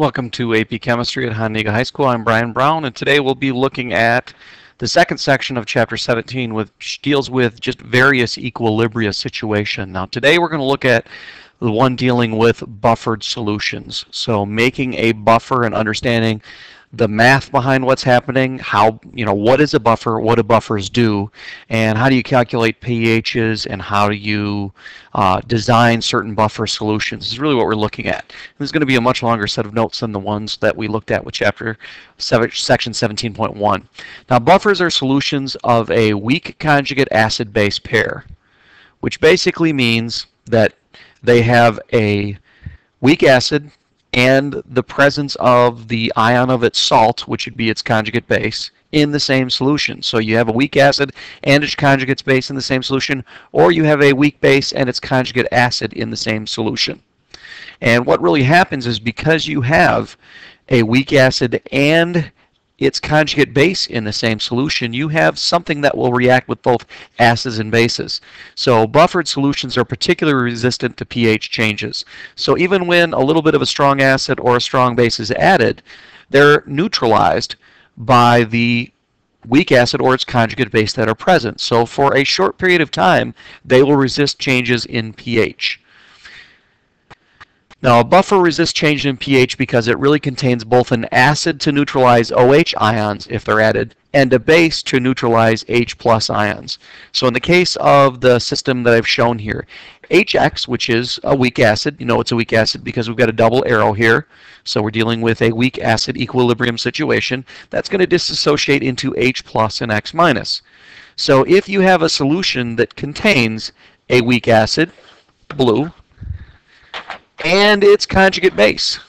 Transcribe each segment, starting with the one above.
Welcome to AP Chemistry at Honega High School. I'm Brian Brown, and today we'll be looking at the second section of Chapter 17, which deals with just various equilibria situation. Now, today we're going to look at the one dealing with buffered solutions. So, making a buffer and understanding the math behind what's happening, what is a buffer, what do buffers do, and how do you calculate pHs, and how do you design certain buffer solutions is really what we're looking at. This is going to be a much longer set of notes than the ones that we looked at with Chapter 7, Section 17.1. Now, buffers are solutions of a weak conjugate acid-base pair, which basically means that they have a weak acid and the presence of the ion of its salt, which would be its conjugate base, in the same solution. So you have a weak acid and its conjugate base in the same solution, or you have a weak base and its conjugate acid in the same solution. And what really happens is because you have a weak acid and its conjugate base in the same solution, you have something that will react with both acids and bases. So buffered solutions are particularly resistant to pH changes. So even when a little bit of a strong acid or a strong base is added, they're neutralized by the weak acid or its conjugate base that are present. So for a short period of time, they will resist changes in pH. Now, a buffer resists change in pH because it really contains both an acid to neutralize OH ions if they're added, and a base to neutralize H plus ions. So in the case of the system that I've shown here, HX, which is a weak acid, you know it's a weak acid because we've got a double arrow here, so we're dealing with a weak acid equilibrium situation, that's going to dissociate into H plus and X minus. So if you have a solution that contains a weak acid, blue, and its conjugate base,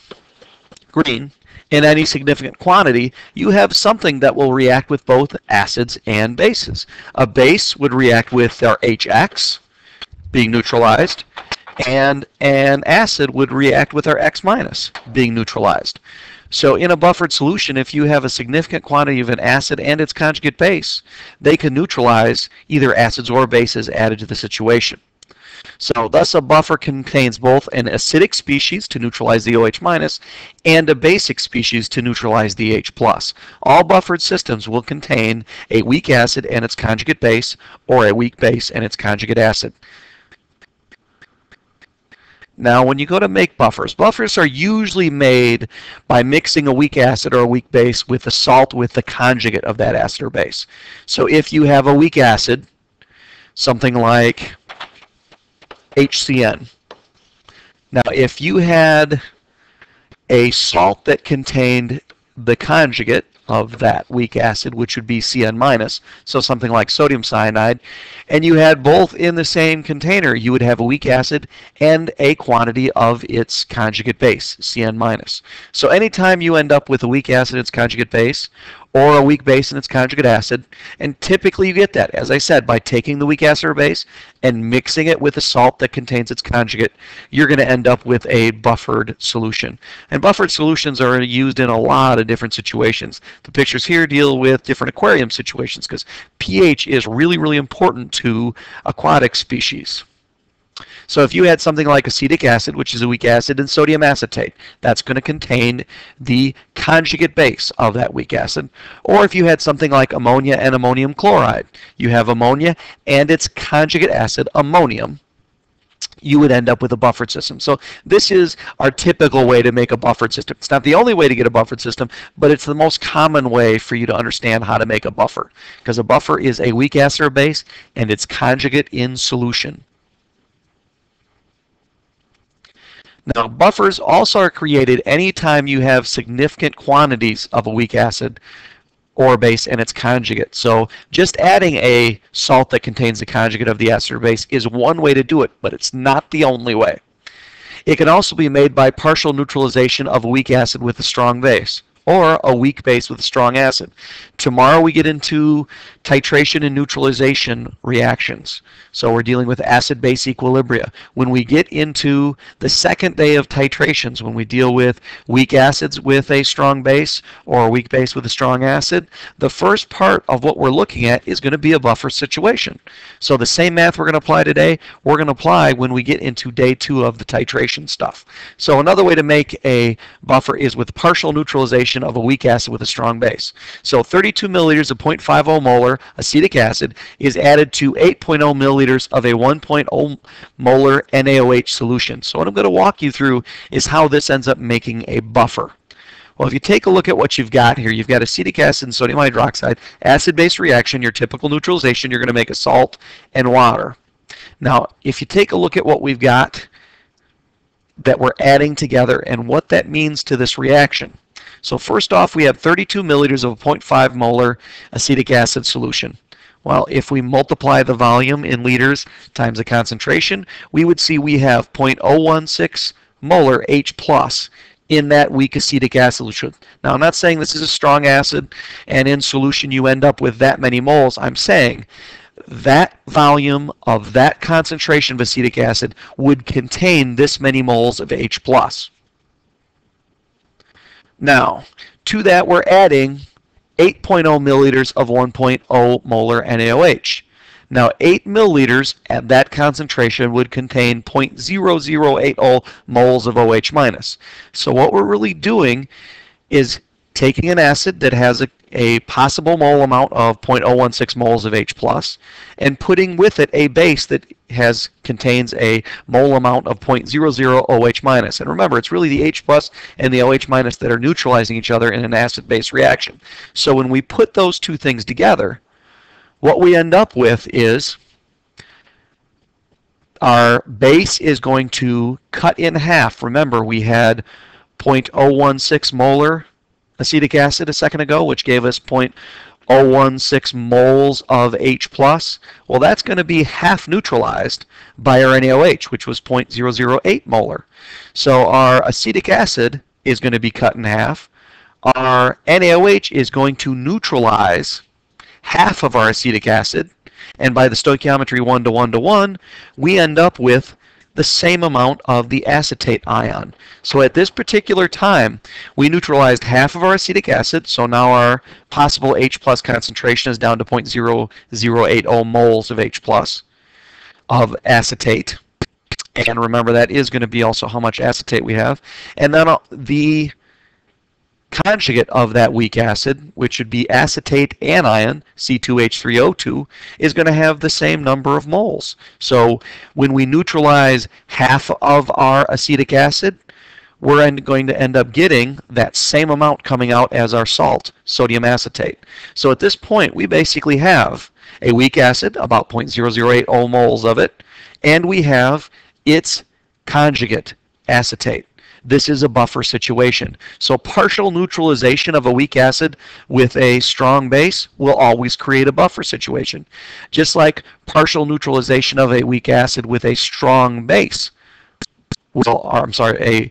green, in any significant quantity, you have something that will react with both acids and bases. A base would react with their HX being neutralized, and an acid would react with our X minus being neutralized. So in a buffered solution, if you have a significant quantity of an acid and its conjugate base, they can neutralize either acids or bases added to the situation. So thus a buffer contains both an acidic species to neutralize the OH minus and a basic species to neutralize the H plus. All buffered systems will contain a weak acid and its conjugate base, or a weak base and its conjugate acid. Now, when you go to make buffers, buffers are usually made by mixing a weak acid or a weak base with the salt with the conjugate of that acid or base. So if you have a weak acid, something like HCN. Now, if you had a salt that contained the conjugate of that weak acid, which would be Cn minus, so something like sodium cyanide, and you had both in the same container, you would have a weak acid and a quantity of its conjugate base, Cn minus. So anytime you end up with a weak acid and its conjugate base, or a weak base and its conjugate acid, and typically you get that, as I said, by taking the weak acid or base and mixing it with a salt that contains its conjugate, you're going to end up with a buffered solution. And buffered solutions are used in a lot of different situations. The pictures here deal with different aquarium situations because pH is really, really important to aquatic species. So if you had something like acetic acid, which is a weak acid, and sodium acetate, that's going to contain the conjugate base of that weak acid. Or if you had something like ammonia and ammonium chloride, you have ammonia and its conjugate acid, ammonium, you would end up with a buffered system. So this is our typical way to make a buffered system. It's not the only way to get a buffered system, but it's the most common way for you to understand how to make a buffer, because a buffer is a weak acid or base and its conjugate in solution. Now, buffers also are created anytime you have significant quantities of a weak acid or base and its conjugate. So just adding a salt that contains the conjugate of the acid or base is one way to do it, but it's not the only way. It can also be made by partial neutralization of a weak acid with a strong base, or a weak base with a strong acid. Tomorrow we get into titration and neutralization reactions. So we're dealing with acid-base equilibria. When we get into the second day of titrations, when we deal with weak acids with a strong base or a weak base with a strong acid, the first part of what we're looking at is going to be a buffer situation. So the same math we're going to apply today, we're going to apply when we get into day 2 of the titration stuff. So another way to make a buffer is with partial neutralization of a weak acid with a strong base. So 32 milliliters of 0.50 molar acetic acid is added to 8.0 milliliters of a 1.0 molar NaOH solution. So what I'm going to walk you through is how this ends up making a buffer. Well, if you take a look at what you've got here, you've got acetic acid and sodium hydroxide, acid-base reaction, your typical neutralization, you're going to make a salt and water. Now, if you take a look at what we've got that we're adding together and what that means to this reaction. So first off, we have 32 milliliters of 0.5 molar acetic acid solution. Well, if we multiply the volume in liters times the concentration, we would see we have 0.016 molar H plus in that weak acetic acid solution. Now, I'm not saying this is a strong acid and in solution you end up with that many moles. I'm saying that volume of that concentration of acetic acid would contain this many moles of H plus. Now, to that we're adding 8.0 milliliters of 1.0 molar NaOH. Now, 8 milliliters at that concentration would contain 0.0080 moles of OH minus. So what we're really doing is taking an acid that has a possible mole amount of 0.016 moles of H plus and putting with it a base that contains a mole amount of 0.00 OH minus. And remember, it's really the H plus and the OH minus that are neutralizing each other in an acid-base reaction. So when we put those two things together, what we end up with is our base is going to cut in half. Remember, we had 0.016 molar acetic acid a second ago, which gave us 0.016 moles of H plus. Well, that's going to be half neutralized by our NaOH, which was 0.008 molar. So our acetic acid is going to be cut in half. Our NaOH is going to neutralize half of our acetic acid, and by the stoichiometry 1 to 1 to 1, we end up with the same amount of the acetate ion. So at this particular time, we neutralized half of our acetic acid, so now our possible H plus concentration is down to 0.0080 moles of H plus of acetate. And remember, that is going to be also how much acetate we have. And then the conjugate of that weak acid, which would be acetate anion, C2H3O2, is going to have the same number of moles. So when we neutralize half of our acetic acid, we're going to end up getting that same amount coming out as our salt, sodium acetate. So at this point, we basically have a weak acid, about 0.008 moles of it, and we have its conjugate, acetate. This is a buffer situation. So partial neutralization of a weak acid with a strong base will always create a buffer situation. Just like partial neutralization of a weak acid with a strong base a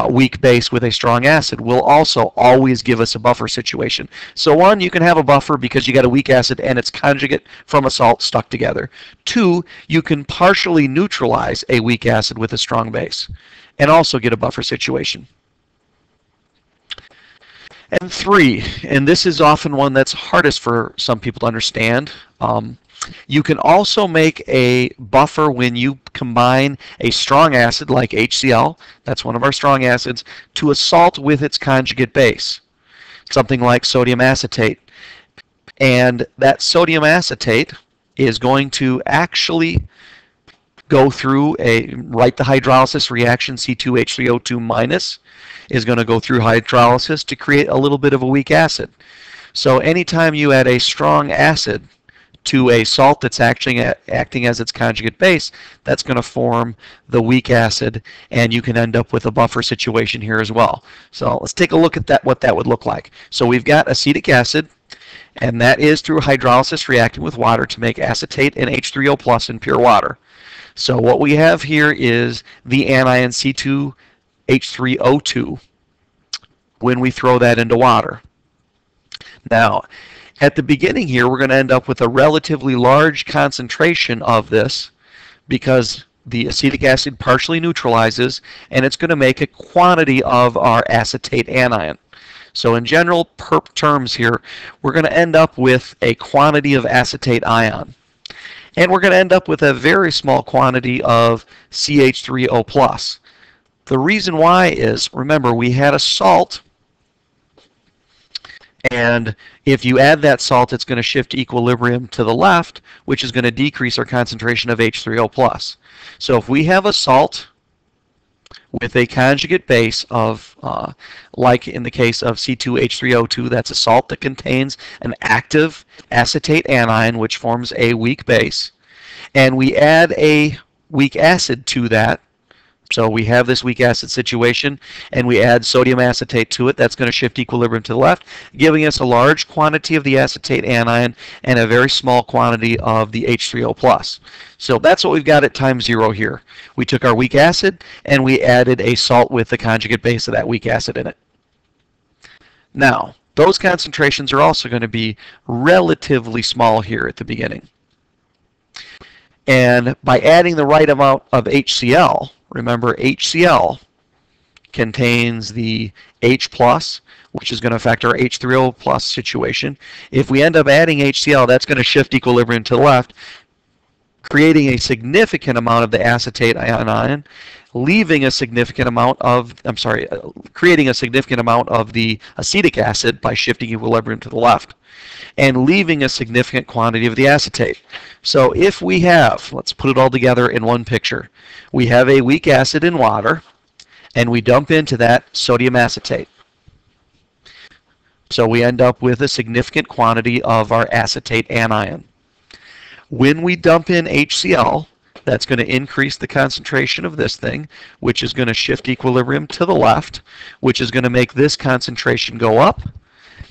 weak base with a strong acid will also always give us a buffer situation. So one, you can have a buffer because you got a weak acid and its conjugate from a salt stuck together. Two, you can partially neutralize a weak acid with a strong base and also get a buffer situation. And three, and this is often one that's hardest for some people to understand, you can also make a buffer when you combine a strong acid like HCl, that's one of our strong acids, to a salt with its conjugate base, something like sodium acetate. And that sodium acetate is going to actually go through write the hydrolysis reaction, C2H3O2 minus is going to go through hydrolysis to create a little bit of a weak acid. So anytime you add a strong acid to a salt that's actually acting as its conjugate base, that's going to form the weak acid, and you can end up with a buffer situation here as well. So let's take a look at what that would look like. So we've got acetic acid, and that is through hydrolysis reacting with water to make acetate and H3O plus in pure water. So what we have here is the anion C2H3O2 when we throw that into water. Now, at the beginning here, we're going to end up with a relatively large concentration of this because the acetic acid partially neutralizes, and it's going to make a quantity of our acetate anion. So in general terms here, we're going to end up with a quantity of acetate ion. And we're going to end up with a very small quantity of CH3O+. The reason why is, remember, we had a salt, and if you add that salt, it's going to shift equilibrium to the left, which is going to decrease our concentration of H3O+. So if we have a salt with a conjugate base of, like in the case of C2H3O2, that's a salt that contains an active acetate anion, which forms a weak base, and we add a weak acid to that. So we have this weak acid situation, and we add sodium acetate to it. That's going to shift equilibrium to the left, giving us a large quantity of the acetate anion and a very small quantity of the H3O+. So that's what we've got at time 0 here. We took our weak acid, and we added a salt with the conjugate base of that weak acid in it. Now, those concentrations are also going to be relatively small here at the beginning. And by adding the right amount of HCl, remember, HCl contains the H+, which is going to affect our H3O+ situation. If we end up adding HCl, that's going to shift equilibrium to the left, creating a significant amount of the acetate ion, leaving a significant amount of, creating a significant amount of the acetic acid by shifting equilibrium to the left, and leaving a significant quantity of the acetate. So if we have, let's put it all together in one picture. We have a weak acid in water, and we dump into that sodium acetate. So we end up with a significant quantity of our acetate anion. When we dump in HCl, that's going to increase the concentration of this thing, which is going to shift equilibrium to the left, which is going to make this concentration go up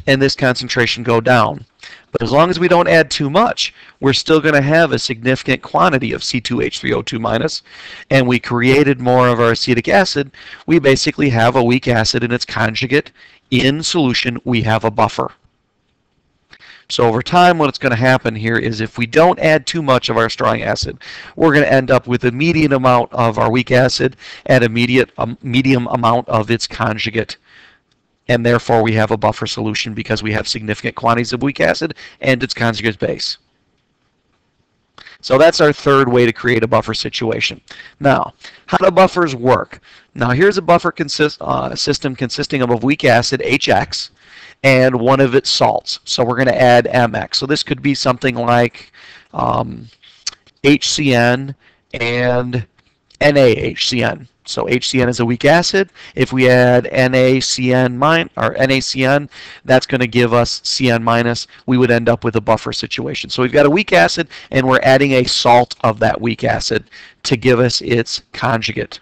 and this concentration go down. But as long as we don't add too much, we're still going to have a significant quantity of C2H3O2-, and we created more of our acetic acid. We basically have a weak acid and its conjugate in solution. We have a buffer. So over time, what's going to happen here is if we don't add too much of our strong acid, we're going to end up with a medium amount of our weak acid and a medium amount of its conjugate. And therefore, we have a buffer solution because we have significant quantities of weak acid and its conjugate base. So that's our third way to create a buffer situation. Now, how do buffers work? Now, here's a buffer system consisting of a weak acid, HX, and one of its salts. So we're going to add MX. So this could be something like HCN and NaHCN. So HCN is a weak acid. If we add NaCN, that's going to give us CN-. We would end up with a buffer situation. So we've got a weak acid, and we're adding a salt of that weak acid to give us its conjugate.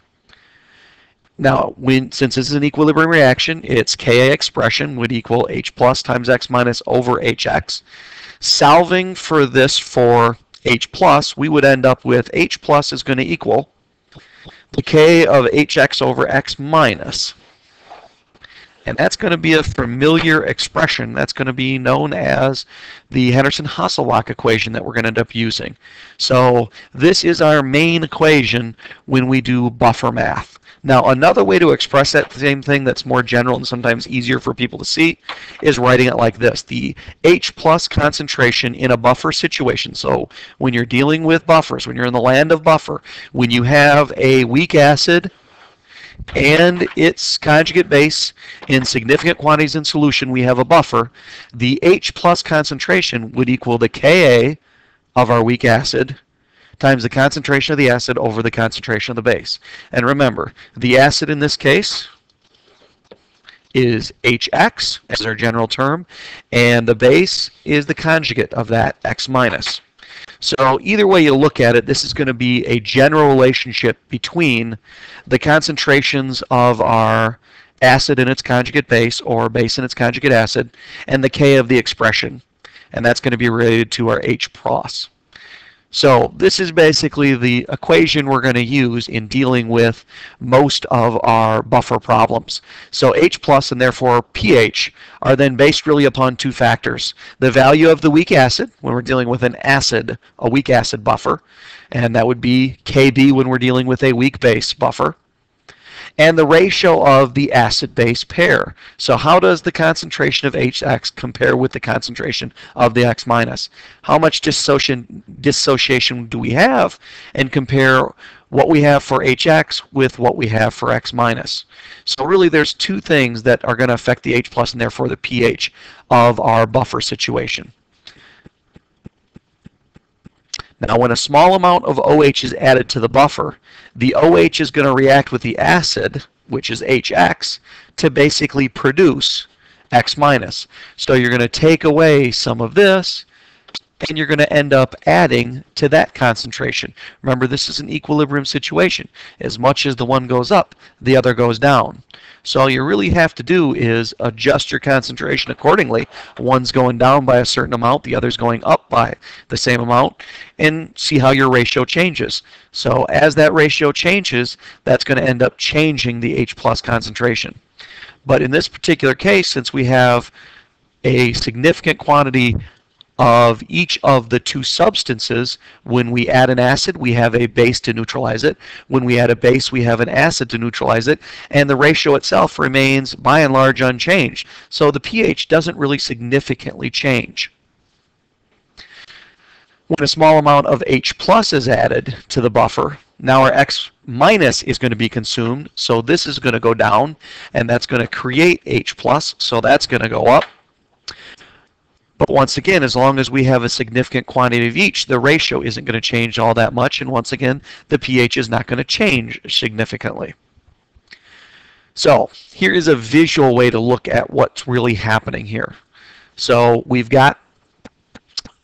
Now, since this is an equilibrium reaction, its Ka expression would equal H+ times X- over HX. Solving for this for H+, we would end up with H+ is going to equal the K of HX over X-. And that's going to be a familiar expression. That's going to be known as the Henderson-Hasselbalch equation that we're going to end up using. So this is our main equation when we do buffer math. Now, another way to express that same thing that's more general and sometimes easier for people to see is writing it like this. The H+ concentration in a buffer situation. So when you're dealing with buffers, when you're in the land of buffer, when you have a weak acid and its conjugate base in significant quantities in solution, we have a buffer. The H+ concentration would equal the Ka of our weak acid times the concentration of the acid over the concentration of the base. And remember, the acid in this case is HX as our general term, and the base is the conjugate of that X-. So either way you look at it, this is going to be a general relationship between the concentrations of our acid in its conjugate base, or base in its conjugate acid, and the K of the expression. And that's going to be related to our H+. So this is basically the equation we're going to use in dealing with most of our buffer problems. So H plus and therefore pH are then based really upon two factors. The value of the weak acid when we're dealing with an acid, a weak acid buffer, and that would be Kb when we're dealing with a weak base buffer, and the ratio of the acid-base pair. So how does the concentration of Hx compare with the concentration of the X minus? How much dissociation do we have, and compare what we have for Hx with what we have for X minus? So really there's two things that are going to affect the H plus and therefore the pH of our buffer situation. Now when a small amount of OH is added to the buffer, the OH is going to react with the acid, which is Hx, to basically produce X minus. So you're going to take away some of this, and you're going to end up adding to that concentration. Remember, this is an equilibrium situation. As much as the one goes up, the other goes down. So all you really have to do is adjust your concentration accordingly. One's going down by a certain amount, the other's going up by the same amount, and see how your ratio changes. So as that ratio changes, that's going to end up changing the H plus concentration. But in this particular case, since we have a significant quantity of each of the two substances, when we add an acid, we have a base to neutralize it. When we add a base, we have an acid to neutralize it. And the ratio itself remains, by and large, unchanged. So the pH doesn't really significantly change. When a small amount of H plus is added to the buffer, now our X minus is going to be consumed. So this is going to go down, and that's going to create H plus. So that's going to go up. But once again, as long as we have a significant quantity of each, the ratio isn't going to change all that much. And once again, the pH is not going to change significantly. So here is a visual way to look at what's really happening here. So we've got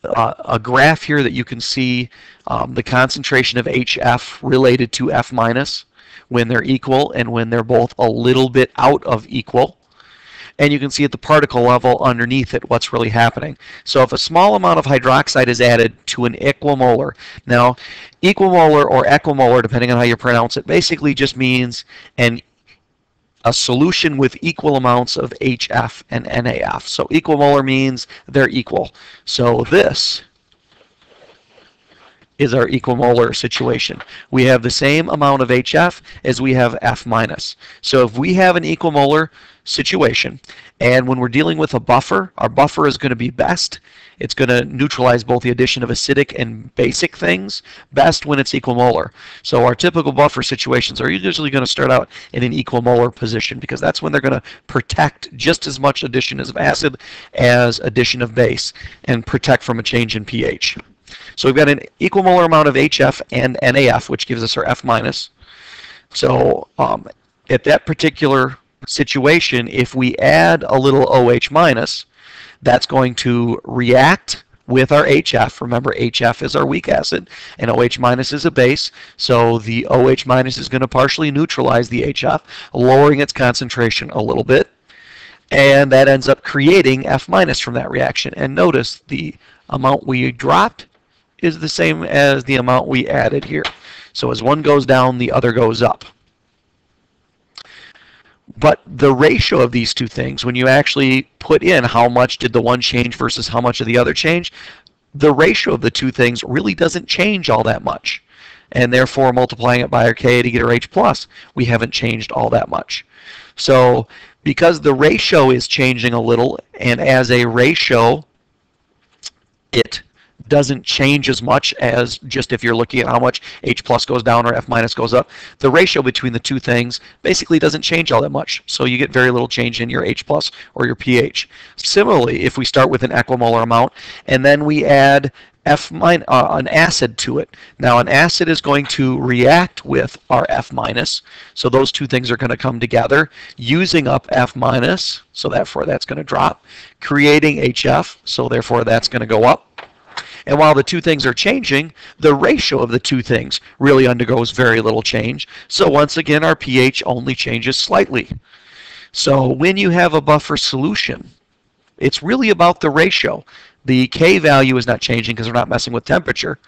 a graph here that you can see the concentration of HF related to F minus when they're equal and when they're both a little bit out of equal. And you can see at the particle level underneath it what's really happening. So if a small amount of hydroxide is added to an equimolar, now equimolar or equimolar, depending on how you pronounce it, basically just means a solution with equal amounts of HF and NaF. So equimolar means they're equal. So this is our equimolar situation. We have the same amount of HF as we have F minus. So if we have an equimolar situation, and when we're dealing with a buffer, our buffer is going to be best. It's going to neutralize both the addition of acidic and basic things best when it's equimolar. So our typical buffer situations are usually going to start out in an equimolar position because that's when they're going to protect just as much addition of acid as addition of base and protect from a change in pH. So we've got an equimolar amount of HF and NaF, which gives us our F minus. So at that particular situation, if we add a little OH minus, that's going to react with our HF. Remember, HF is our weak acid, and OH minus is a base. So the OH minus is going to partially neutralize the HF, lowering its concentration a little bit. And that ends up creating F minus from that reaction. And notice the amount we dropped is the same as the amount we added here. So as one goes down, the other goes up. But the ratio of these two things, when you actually put in how much did the one change versus how much of the other change, the ratio of the two things really doesn't change all that much. And therefore, multiplying it by our K to get our H plus, we haven't changed all that much. So because the ratio is changing a little, and as a ratio, it doesn't change as much as just if you're looking at how much H plus goes down or F minus goes up. The ratio between the two things basically doesn't change all that much. So you get very little change in your H plus or your pH. Similarly, if we start with an equimolar amount and then we add an acid to it. Now an acid is going to react with our F minus. So those two things are going to come together, using up F minus. So therefore that's going to drop, creating HF. So therefore that's going to go up. And while the two things are changing, the ratio of the two things really undergoes very little change. So once again, our pH only changes slightly. So when you have a buffer solution, it's really about the ratio. The K value is not changing because we're not messing with temperature.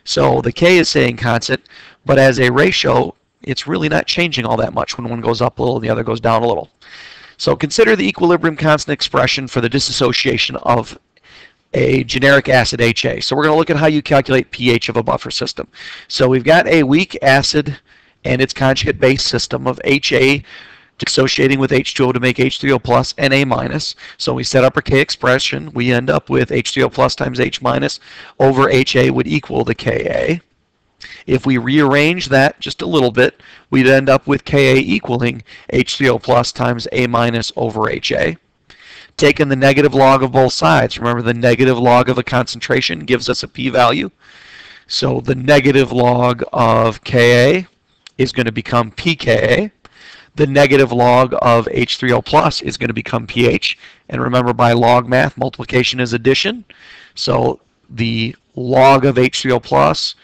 So the K is staying constant, but as a ratio, it's really not changing all that much when one goes up a little and the other goes down a little. So consider the equilibrium constant expression for the dissociation of a generic acid HA. So we're going to look at how you calculate pH of a buffer system. So we've got a weak acid and its conjugate base system of HA dissociating with H2O to make H3O plus and A minus. So we set up our K expression. We end up with H3O plus times H minus over HA would equal the Ka. If we rearrange that just a little bit, we'd end up with Ka equaling H3O plus times A minus over HA. Taking the negative log of both sides, remember the negative log of a concentration gives us a p-value. So the negative log of Ka is going to become pKa. The negative log of H3O plus is going to become pH. And remember, by log math, multiplication is addition. So the log of H3O plus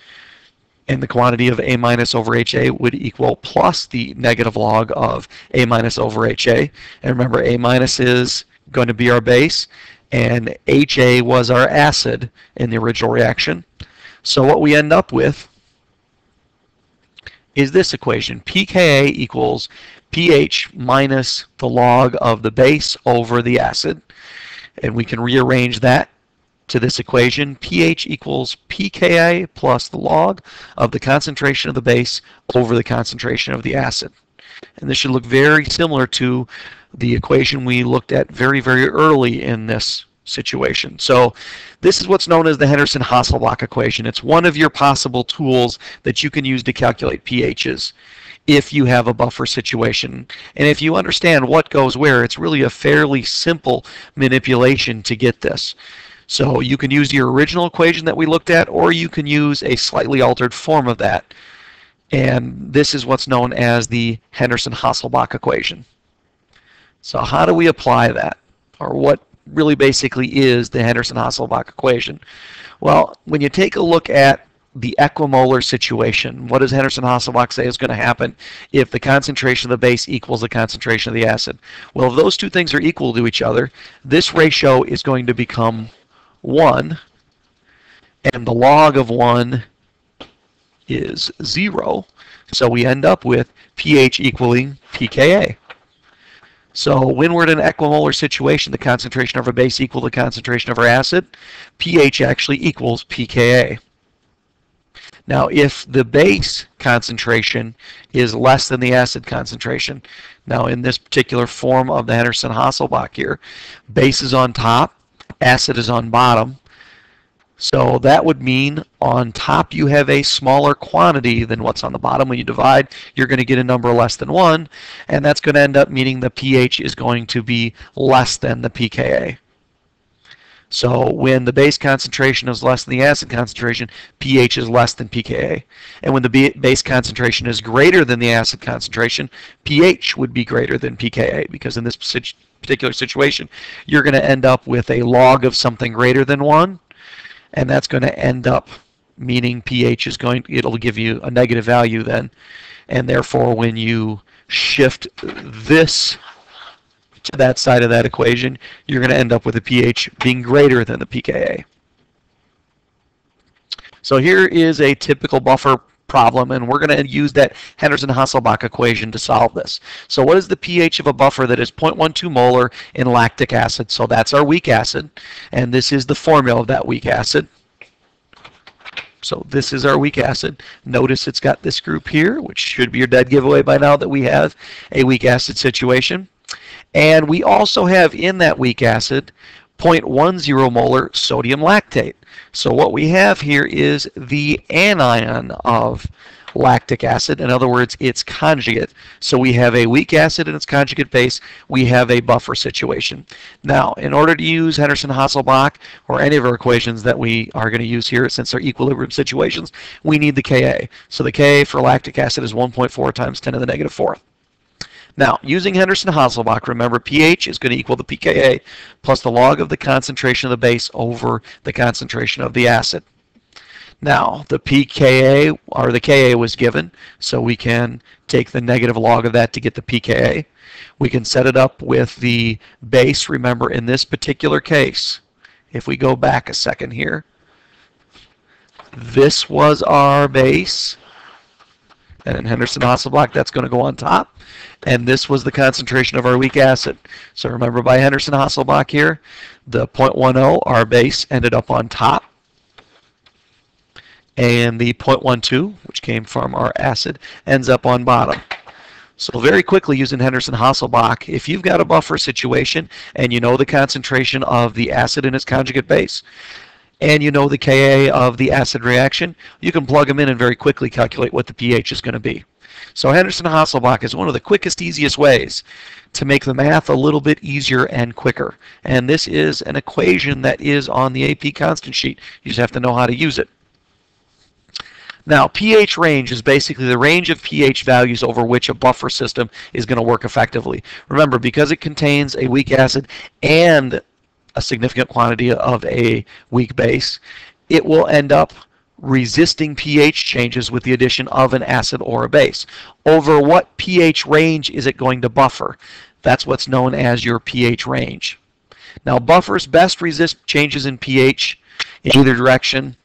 and the quantity of A minus over HA would equal plus the negative log of A minus over HA. And remember, A minus is going to be our base, and HA was our acid in the original reaction. So what we end up with is this equation. pKa equals pH minus the log of the base over the acid. And we can rearrange that to this equation. pH equals pKa plus the log of the concentration of the base over the concentration of the acid. And this should look very similar to the equation we looked at very, very early in this situation. So this is what's known as the Henderson-Hasselbalch equation. It's one of your possible tools that you can use to calculate pHs if you have a buffer situation. And if you understand what goes where, it's really a fairly simple manipulation to get this. So you can use your original equation that we looked at, or you can use a slightly altered form of that. And this is what's known as the Henderson-Hasselbalch equation. So how do we apply that? Or what really basically is the Henderson-Hasselbalch equation? Well, when you take a look at the equimolar situation, what does Henderson-Hasselbalch say is going to happen if the concentration of the base equals the concentration of the acid? Well, if those two things are equal to each other, this ratio is going to become 1, and the log of 1 is 0. So we end up with pH equaling pKa. So when we're in an equimolar situation, the concentration of our base equal the concentration of our acid, pH actually equals pKa. Now if the base concentration is less than the acid concentration, now in this particular form of the Henderson-Hasselbalch here, base is on top, acid is on bottom. So that would mean on top you have a smaller quantity than what's on the bottom. When you divide, you're going to get a number less than 1, and that's going to end up meaning the pH is going to be less than the pKa. So when the base concentration is less than the acid concentration, pH is less than pKa. And when the base concentration is greater than the acid concentration, pH would be greater than pKa, because in this particular situation, you're going to end up with a log of something greater than 1. And that's going to end up meaning pH is it'll give you a negative value then. And therefore, when you shift this to that side of that equation, you're going to end up with a pH being greater than the pKa. So here is a typical buffer problem, and we're going to use that Henderson-Hasselbalch equation to solve this. So what is the pH of a buffer that is 0.12 molar in lactic acid? So that's our weak acid, and this is the formula of that weak acid. So this is our weak acid. Notice it's got this group here, which should be your dead giveaway by now that we have a weak acid situation. And we also have in that weak acid 0.10 molar sodium lactate. So what we have here is the anion of lactic acid. In other words, its conjugate. So we have a weak acid and its conjugate base. We have a buffer situation. Now, in order to use Henderson-Hasselbalch or any of our equations that we are going to use here, since they're equilibrium situations, we need the Ka. So the Ka for lactic acid is 1.4 times 10 to the negative 4th. Now, using Henderson-Hasselbalch, remember pH is going to equal the pKa plus the log of the concentration of the base over the concentration of the acid. Now, the pKa, or the Ka was given, so we can take the negative log of that to get the pKa. We can set it up with the base. Remember, in this particular case, if we go back a second here, This was our base. And in Henderson-Hasselbalch, that's going to go on top. And this was the concentration of our weak acid. So remember, by Henderson-Hasselbalch here, the 0.10, our base, ended up on top. And the 0.12, which came from our acid, ends up on bottom. So very quickly, using Henderson-Hasselbalch, if you've got a buffer situation and you know the concentration of the acid in its conjugate base, and you know the Ka of the acid reaction, you can plug them in and very quickly calculate what the pH is going to be. So Henderson-Hasselbalch is one of the quickest, easiest ways to make the math a little bit easier and quicker. And this is an equation that is on the AP constant sheet. You just have to know how to use it. Now, pH range is basically the range of pH values over which a buffer system is going to work effectively. Remember, because it contains a weak acid and a significant quantity of a weak base, it will end up resisting pH changes with the addition of an acid or a base. Over what pH range is it going to buffer? That's what's known as your pH range. Now, buffers best resist changes in pH in either direction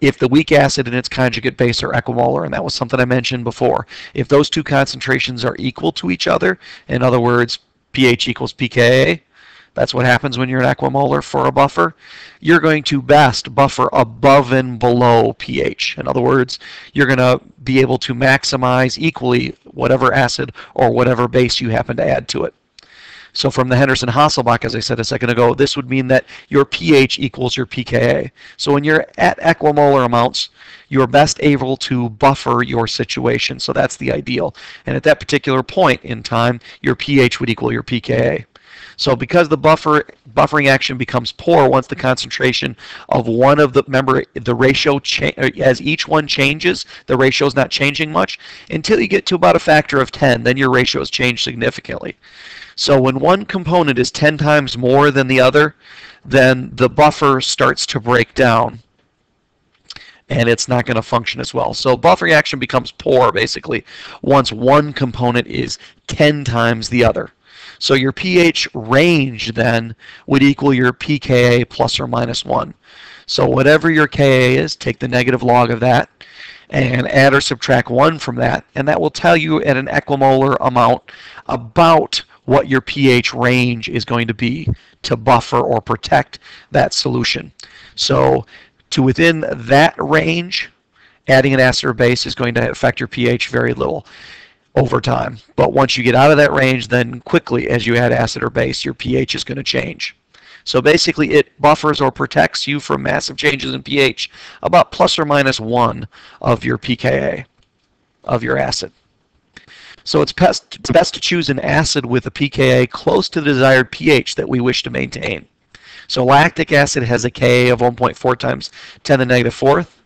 if the weak acid and its conjugate base are equimolar, and that was something I mentioned before. If those two concentrations are equal to each other, in other words, pH equals pKa, that's what happens when you're an equimolar for a buffer, you're going to best buffer above and below pH. In other words, you're going to be able to maximize equally whatever acid or whatever base you happen to add to it. So from the Henderson-Hasselbalch, as I said a second ago, this would mean that your pH equals your pKa. So when you're at equimolar amounts, you're best able to buffer your situation. So that's the ideal. And at that particular point in time, your pH would equal your pKa. So because the buffering action becomes poor once the concentration of one of the, remember the ratio, as each one changes, the ratio is not changing much until you get to about a factor of 10, then your ratios change significantly. So when one component is 10 times more than the other, then the buffer starts to break down and it's not going to function as well. So buffering action becomes poor basically once one component is 10 times the other. So your pH range then would equal your pKa plus or minus 1. So whatever your Ka is, take the negative log of that and add or subtract 1 from that, and that will tell you at an equimolar amount about what your pH range is going to be to buffer or protect that solution. So to within that range, adding an acid or base is going to affect your pH very little over time. But once you get out of that range, then quickly as you add acid or base, your pH is going to change. So basically it buffers or protects you from massive changes in pH about plus or minus 1 of your pKa, of your acid. So it's best to choose an acid with a pKa close to the desired pH that we wish to maintain. So lactic acid has a Ka of 1.4 times 10 to the negative fourth.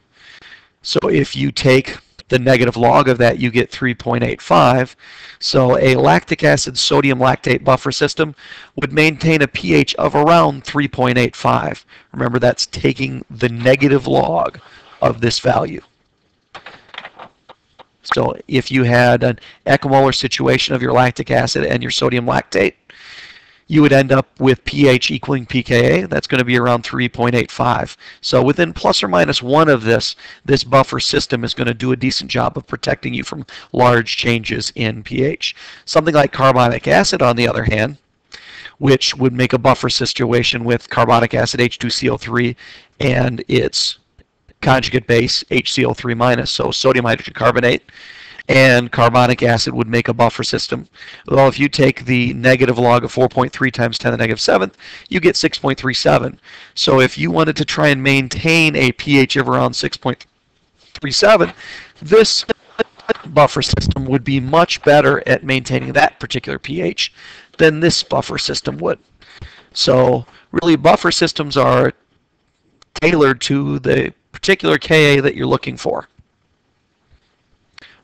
So if you take the negative log of that, you get 3.85. So a lactic acid sodium lactate buffer system would maintain a pH of around 3.85. Remember, that's taking the negative log of this value. So if you had an equimolar situation of your lactic acid and your sodium lactate, you would end up with pH equaling pKa. That's going to be around 3.85. So within plus or minus 1 of this buffer system is going to do a decent job of protecting you from large changes in pH. Something like carbonic acid, on the other hand, which would make a buffer situation with carbonic acid H2CO3 and its conjugate base HCO3 minus, so sodium hydrogen carbonate, and carbonic acid would make a buffer system. Well, if you take the negative log of 4.3 times 10 to the negative 7th, you get 6.37. So if you wanted to try and maintain a pH of around 6.37, this buffer system would be much better at maintaining that particular pH than this buffer system would. So really, buffer systems are tailored to the particular Ka that you're looking for.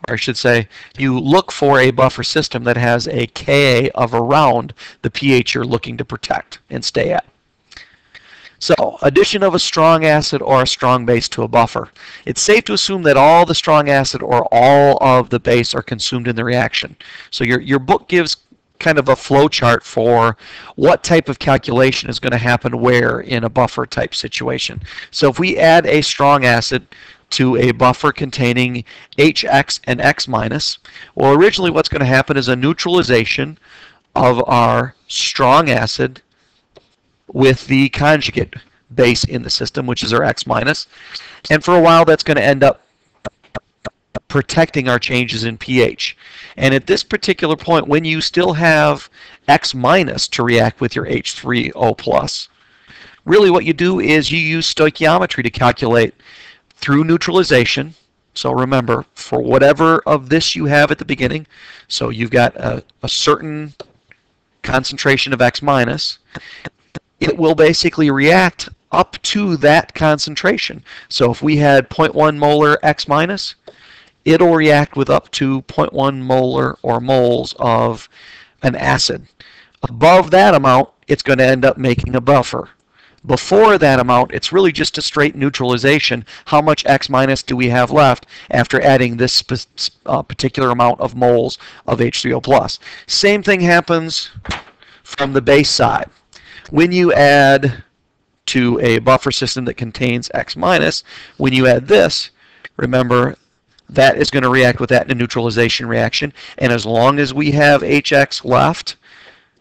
Or I should say, you look for a buffer system that has a Ka of around the pH you're looking to protect and stay at. So, addition of a strong acid or a strong base to a buffer. It's safe to assume that all the strong acid or all of the base are consumed in the reaction. So your book gives kind of a flow chart for what type of calculation is going to happen where in a buffer type situation. So if we add a strong acid, to a buffer containing HX and X minus, well, originally what's going to happen is a neutralization of our strong acid with the conjugate base in the system, which is our X minus. And for a while, that's going to end up protecting our changes in pH. And at this particular point, when you still have X minus to react with your H3O plus, really what you do is you use stoichiometry to calculate through neutralization. So remember, for whatever of this you have at the beginning, so you've got a certain concentration of X minus, it will basically react up to that concentration. So if we had 0.1 molar X minus, it'll react with up to 0.1 molar or moles of an acid. Above that amount, it's going to end up making a buffer. Before that amount, it's really just a straight neutralization. How much X minus do we have left after adding this particular amount of moles of H3O plus? Same thing happens from the base side. When you add to a buffer system that contains X minus, when you add this, remember, that is going to react with that in a neutralization reaction. And as long as we have HX left,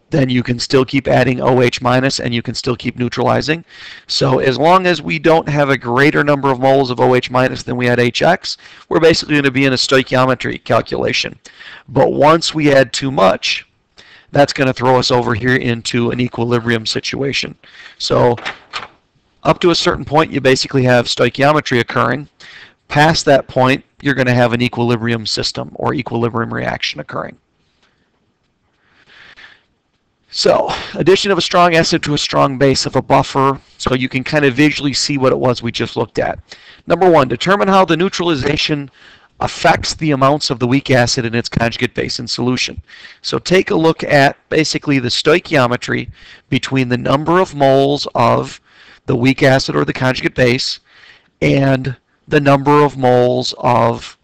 then you can still keep adding OH minus and you can still keep neutralizing. So as long as we don't have a greater number of moles of OH minus than we had HX, we're basically going to be in a stoichiometry calculation. But once we add too much, that's going to throw us over here into an equilibrium situation. So up to a certain point, you basically have stoichiometry occurring. Past that point, you're going to have an equilibrium system or equilibrium reaction occurring. So, addition of a strong acid to a strong base of a buffer, so you can kind of visually see what it was we just looked at. Number one, determine how the neutralization affects the amounts of the weak acid in its conjugate base in solution. So take a look at basically the stoichiometry between the number of moles of the weak acid or the conjugate base and the number of moles of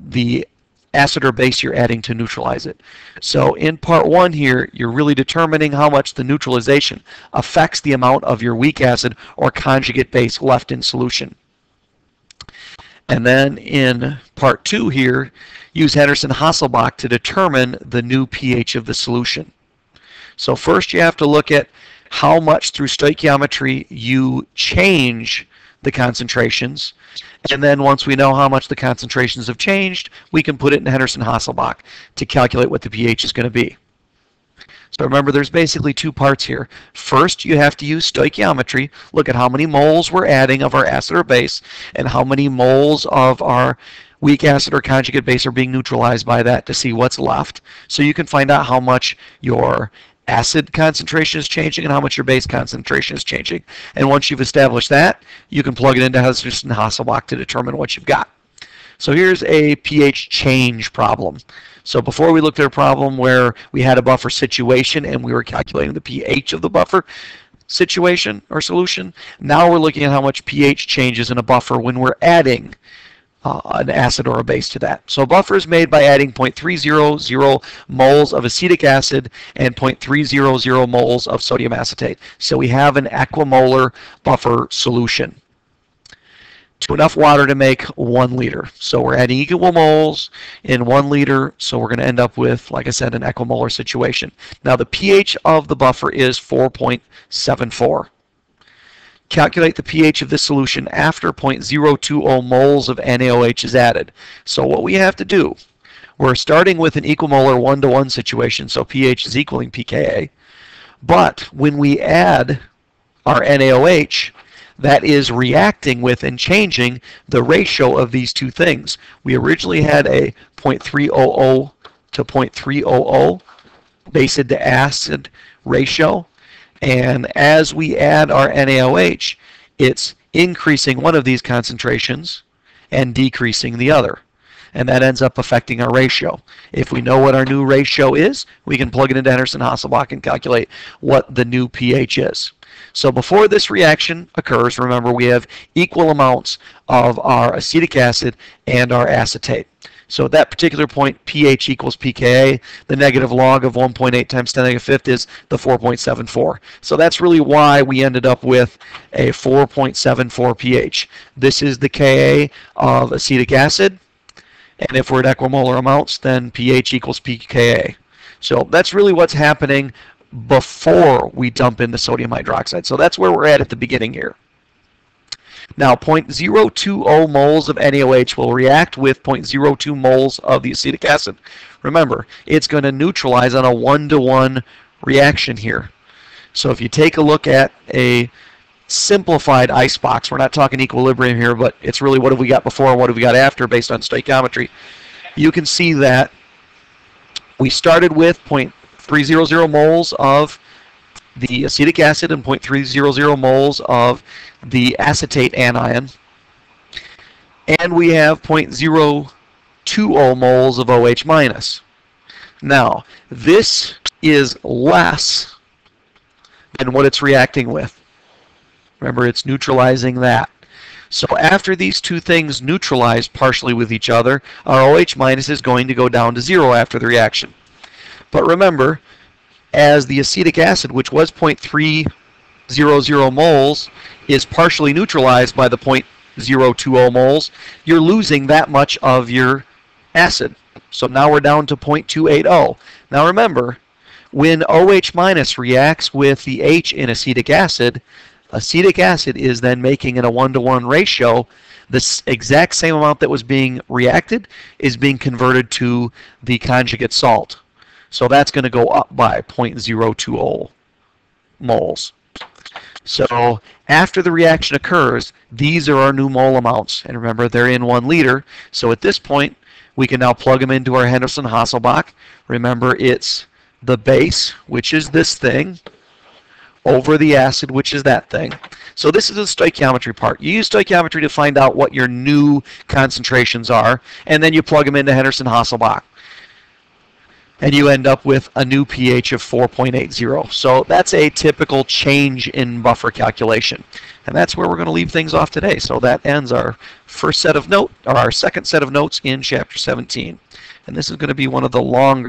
the acid or base you're adding to neutralize it. So in part one here, you're really determining how much the neutralization affects the amount of your weak acid or conjugate base left in solution. And then in part two here, use Henderson-Hasselbalch to determine the new pH of the solution. So first you have to look at how much through stoichiometry you change the concentrations, and then once we know how much the concentrations have changed, we can put it in Henderson-Hasselbalch to calculate what the pH is going to be. So remember, there's basically two parts here. First, you have to use stoichiometry, look at how many moles we're adding of our acid or base, and how many moles of our weak acid or conjugate base are being neutralized by that to see what's left. So you can find out how much your acid concentration is changing and how much your base concentration is changing. And once you've established that, you can plug it into Henderson-Hasselbalch to determine what you've got. So here's a pH change problem. So before we looked at a problem where we had a buffer situation and we were calculating the pH of the buffer situation or solution. Now we're looking at how much pH changes in a buffer when we're adding an acid or a base to that. So a buffer is made by adding 0.300 moles of acetic acid and 0.300 moles of sodium acetate. So we have an equimolar buffer solution to enough water to make 1 liter. So we're adding equal moles in 1 liter, so we're going to end up with, like I said, an equimolar situation. Now the pH of the buffer is 4.74. Calculate the pH of this solution after 0.020 moles of NaOH is added. So what we have to do, we're starting with an equimolar 1-to-1 situation, so pH is equaling pKa. But when we add our NaOH, that is reacting with and changing the ratio of these two things. We originally had a 0.300 to 0.300 base to acid ratio. And as we add our NaOH, it's increasing one of these concentrations and decreasing the other. And that ends up affecting our ratio. If we know what our new ratio is, we can plug it into Henderson-Hasselbalch and calculate what the new pH is. So before this reaction occurs, remember we have equal amounts of our acetic acid and our acetate. So at that particular point, pH equals pKa. The negative log of 1.8 times 10 to the 5th is the 4.74. So that's really why we ended up with a 4.74 pH. This is the Ka of acetic acid. And if we're at equimolar amounts, then pH equals pKa. So that's really what's happening before we dump in the sodium hydroxide. So that's where we're at the beginning here. Now 0.020 moles of NaOH will react with 0.02 moles of the acetic acid. Remember, it's going to neutralize on a 1-to-1 reaction here. So if you take a look at a simplified icebox, we're not talking equilibrium here, but it's really what have we got before and what have we got after based on stoichiometry. You can see that we started with 0.300 moles of the acetic acid and 0.300 moles of the acetate anion. And we have 0.020 moles of OH minus. Now, this is less than what it's reacting with. Remember, it's neutralizing that. So after these two things neutralize partially with each other, our OH minus is going to go down to 0 after the reaction. But remember, as the acetic acid, which was 0.300 moles, is partially neutralized by the 0.020 moles, you're losing that much of your acid. So now we're down to 0.280. Now remember, when OH minus reacts with the H in acetic acid is then making in a 1-to-1 ratio. The exact same amount that was being reacted is being converted to the conjugate salt. So that's going to go up by 0.020 moles. So after the reaction occurs, these are our new mole amounts. And remember, they're in 1 liter. So at this point, we can now plug them into our Henderson-Hasselbalch. Remember, it's the base, which is this thing, over the acid, which is that thing. So this is the stoichiometry part. You use stoichiometry to find out what your new concentrations are, and then you plug them into Henderson-Hasselbalch. And you end up with a new pH of 4.80. So that's a typical change in buffer calculation. And that's where we're going to leave things off today. So that ends our second set of notes in Chapter 17. And this is going to be one of the longer